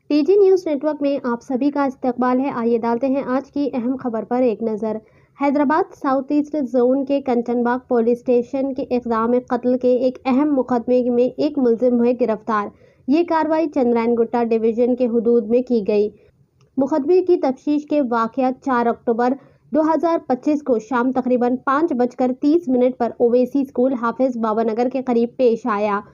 TG news network में आप सभी का इस्तकबाल है। आइए डालते हैं आज की अहम खबर पर एक नज़र। हैदराबाद साउथ ईस्ट जोन के कंचनबाग पुलिस स्टेशन के इक़दाम कत्ल के एक अहम मुकदमे में एक मुलजिम हुए गिरफ्तार। ये कार्रवाई चंद्रायन गुट्टा डिवीज़न के हुदूद में की गई। मुकदमे की तफ्तीश के वाक़या 4 अक्टूबर 2025 को शाम तकरीबन 5:30 पर ओवैसी स्कूल हाफिज बाबानगर के करीब पेश आया।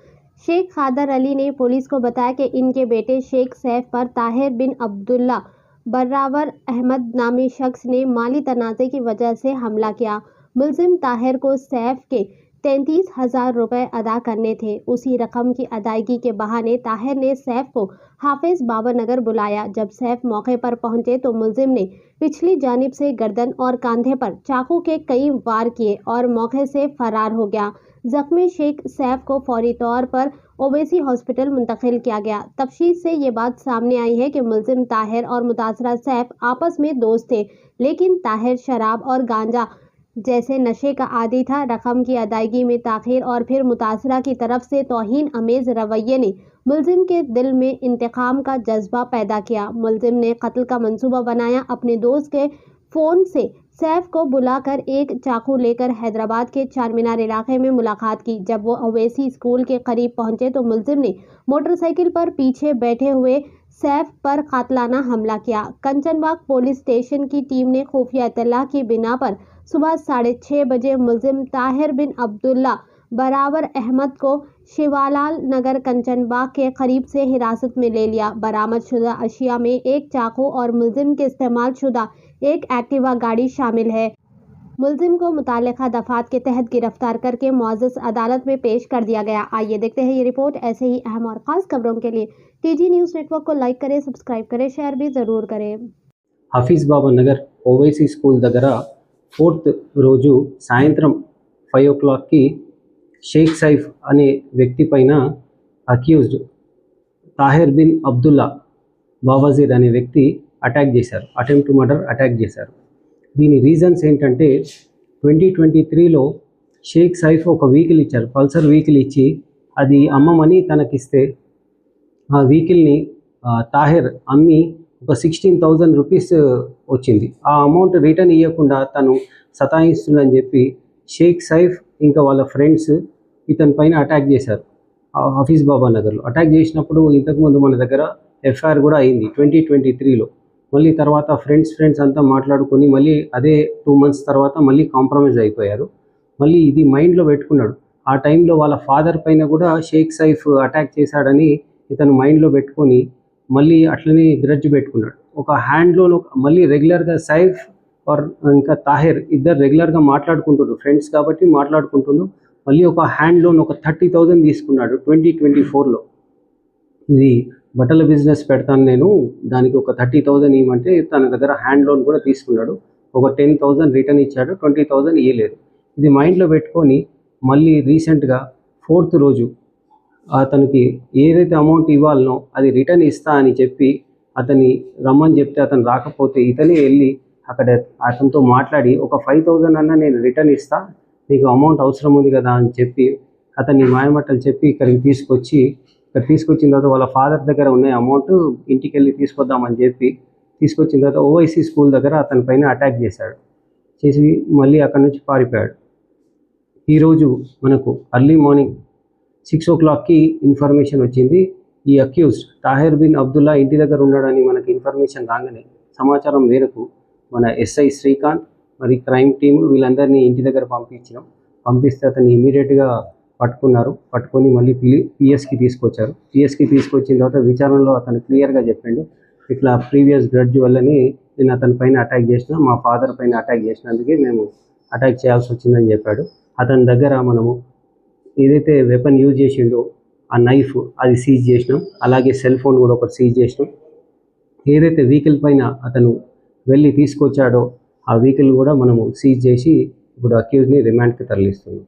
शेख खादर अली ने पुलिस को बताया कि इनके बेटे शेख सैफ पर ताहिर बिन अब्दुल्ला बरावर अहमद नामी शख्स ने माली तनाज़े की वजह से हमला किया। मुलजिम ताहिर को सैफ के 33,000 रुपये अदा करने थे। उसी रकम की अदायगी के बहाने ताहिर ने सैफ को हाफिज बाबानगर बुलाया। जब सैफ मौके पर पहुंचे तो मुलजिम ने पिछली जानिब से गर्दन और कंधे पर चाकू के कई वार किए और मौके से फरार हो गया। जख्मी शेख सैफ को फौरी तौर पर ओवैसी हॉस्पिटल मुंतकिल किया गया। तफ्तीश से ये बात सामने आई है कि मुलजिम ताहिर और मुतासरा सैफ आपस में दोस्त थे, लेकिन ताहिर शराब और गांजा जैसे नशे का आदी था। रकम की अदायगी में ताखीर और फिर मुतासरा की तरफ से तौहीन अमेज रवैये ने मुलजिम के दिल में इंतकाम का जज्बा पैदा किया। मुलजिम ने कत्ल का मंसूबा बनाया। अपने दोस्त के फ़ोन से सैफ को बुलाकर एक चाकू लेकर हैदराबाद के चारमीनार इलाके में मुलाकात की। जब वो ओवैसी स्कूल के करीब पहुंचे तो मुलजिम ने मोटरसाइकिल पर पीछे बैठे हुए सैफ पर कातलाना हमला किया। कंचनबाग पुलिस स्टेशन की टीम ने खुफिया इत्तला की बिना पर सुबह 6:30 बजे मुलजिम ताहिर बिन अब्दुल्ला बरावर अहमद को शिवालाल नगर कंचनबाग के करीब से हिरासत में ले लिया। बरामद शुदा अशिया में एक चाकू और मुलजिम के इस्तेमाल शुदा एक एक्टिवा गाड़ी शामिल है। मुलजिम को मुतालिका दफात के तहत गिरफ्तार करके मुअज़्ज़ज़ अदालत में पेश कर दिया गया। आइए देखते हैं ये रिपोर्ट। ऐसे ही अहम और ख़ास खबरों के लिए टीजी न्यूज़ नेटवर्क को लाइक करें, सब्सक्राइब करें, शेयर भी ज़रूर करें। హఫీజ్ బాబా నగర్ ఓవైసీ స్కూల్ దగ్గర 4th రోజు సాయంత్రం 5 o'clockకి షేక్ సైఫ్ అనే వ్యక్తి పైన అక్యూజ్డ్ తాహిర్ బిన్ అబ్దుల్లా బావాజీర్ అనే వ్యక్తి అటాక్ చేశారు. అటెంప్ట్ టు మర్డర్ అటాక్ చేశారు. దీని రీజన్స్ ఏంటంటే 2023లో షేక్ సైఫ్ ఒక వెహికల్ ఇచ్చారు, పల్సర్ వెహికల్ ఇచ్చి అది అమ్మమని తనకిస్తే ఆ వెహికల్ని తాహిర్ అమ్మి ఒక 16,000 రూపీస్ వచ్చింది. ఆ అమౌంట్ రిటర్న్ ఇవ్వకుండా తను సతాయిస్తుందని చెప్పి షేక్ సైఫ్ ఇంకా వాళ్ళ ఫ్రెండ్స్ ఇతని పైన అటాక్ చేశారు. హఫీజ్ బాబా నగర్లో అటాక్ చేసినప్పుడు ఇంతకుముందు మన దగ్గర ఎఫ్ఐఆర్ కూడా అయింది 2023లో. మళ్ళీ తర్వాత ఫ్రెండ్స్ అంతా మాట్లాడుకొని మళ్ళీ అదే 2 months తర్వాత మళ్ళీ కాంప్రమైజ్ అయిపోయారు. మళ్ళీ ఇది మైండ్లో పెట్టుకున్నాడు. ఆ టైంలో వాళ్ళ ఫాదర్ పైన కూడా షేక్ సైఫ్ అటాక్ చేశాడని ఇతను మైండ్లో పెట్టుకొని మళ్ళీ అట్లనే గ్రడ్జ్ పెట్టుకున్నాడు. ఒక హ్యాండ్లో మళ్ళీ రెగ్యులర్గా సైఫ్ ఆర్ ఇంకా తాహిర్ ఇద్దరు రెగ్యులర్గా మాట్లాడుకుంటున్నారు, ఫ్రెండ్స్ కాబట్టి మాట్లాడుకుంటున్నారు. మళ్ళీ ఒక హ్యాండ్ లోన్ ఒక 30,000 తీసుకున్నాడు 2024లో. ఇది బట్టల బిజినెస్ పెడతాను నేను, దానికి ఒక 30,000 ఇవ్వమంటే తన దగ్గర హ్యాండ్ లోన్ కూడా తీసుకున్నాడు. ఒక 10,000 రిటర్న్ ఇచ్చాడు, 20,000 ఇవ్వలేదు. ఇది మైండ్లో పెట్టుకొని మళ్ళీ రీసెంట్గా 4th రోజు అతనికి ఏదైతే అమౌంట్ ఇవ్వాలనో అది రిటర్న్ ఇస్తా అని చెప్పి అతన్ని రమ్మని చెప్తే అతను రాకపోతే ఇతనే వెళ్ళి అక్కడ అతనితో మాట్లాడి ఒక 5,000 అన్న నేను రిటర్న్ ఇస్తా, నీకు అమౌంట్ అవసరం ఉంది కదా అని చెప్పి అతన్ని మాయమట్టలు చెప్పి ఇక్కడికి తీసుకొచ్చిన తర్వాత వాళ్ళ ఫాదర్ దగ్గర ఉన్న అమౌంట్ ఇంటికి వెళ్ళి తీసుకొద్దామని చెప్పి తీసుకొచ్చిన తర్వాత ఓవైసీ స్కూల్ దగ్గర అతని పైన అటాక్ చేసి మళ్ళీ అక్కడి నుంచి పారిపోయాడు. ఈరోజు మనకు ఎర్లీ మార్నింగ్ 6 o'clockకి ఇన్ఫర్మేషన్ వచ్చింది. ఈ అక్యూజ్డ్ తాహిర్ బిన్ అబ్దుల్లా ఇంటి దగ్గర ఉన్నాడని మనకి ఇన్ఫర్మేషన్ రాగానే సమాచారం మేరకు మన ఎస్ఐ శ్రీకాంత్ మరి క్రైమ్ టీమ్ వీళ్ళందరినీ ఇంటి దగ్గర పంపిస్తే అతన్ని ఇమీడియట్గా పట్టుకొని మళ్ళీ పిఎస్కి తీసుకొచ్చారు. పిఎస్కి తీసుకొచ్చిన తర్వాత విచారణలో అతను క్లియర్గా చెప్పిండు, ఇట్లా ప్రీవియస్ గ్రడ్జ్ వల్లనే నేను అతని పైన అటాక్ చేసిన, మా ఫాదర్ పైన అటాక్ చేసినందుకే మేము అటాక్ చేయాల్సి వచ్చిందని చెప్పాడు. అతని దగ్గర మనము ఏదైతే వెపన్ యూజ్ చేసిండో ఆ నైఫ్ అది సీజ్ చేసినాం, అలాగే సెల్ ఫోన్ కూడా ఒకటి సీజ్ చేసినాం. ఏదైతే వెహికల్ పైన అతను వెళ్ళి తీసుకొచ్చాడో ఆ వెహికల్ కూడా మనము సీజ్ చేసి ఇప్పుడు అక్యూజ్ని రిమాండ్కి తరలిస్తున్నాం.